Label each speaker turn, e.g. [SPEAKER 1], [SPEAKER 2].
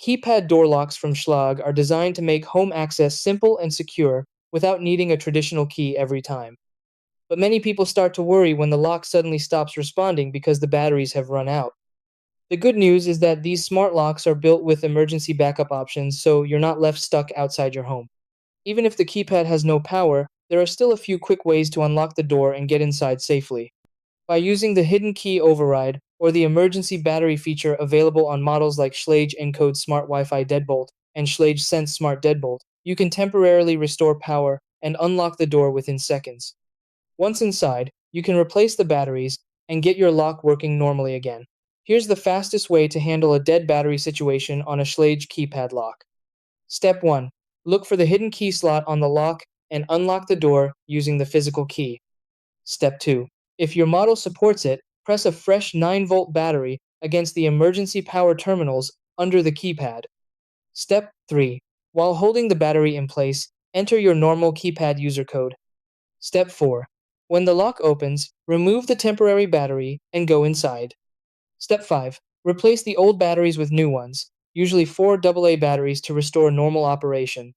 [SPEAKER 1] Keypad door locks from Schlage are designed to make home access simple and secure without needing a traditional key every time. But many people start to worry when the lock suddenly stops responding because the batteries have run out. The good news is that these smart locks are built with emergency backup options, so you're not left stuck outside your home. Even if the keypad has no power, there are still a few quick ways to unlock the door and get inside safely. By using the hidden key override or the emergency battery feature available on models like Schlage Encode Smart Wi-Fi Deadbolt and Schlage Sense Smart Deadbolt, you can temporarily restore power and unlock the door within seconds. Once inside, you can replace the batteries and get your lock working normally again. Here's the fastest way to handle a dead battery situation on a Schlage keypad lock. Step 1. Look for the hidden key slot on the lock and unlock the door using the physical key. Step 2. If your model supports it, press a fresh 9-volt battery against the emergency power terminals under the keypad. Step 3. While holding the battery in place, enter your normal keypad user code. Step 4. When the lock opens, remove the temporary battery and go inside. Step 5. Replace the old batteries with new ones, usually 4 AA batteries to restore normal operation.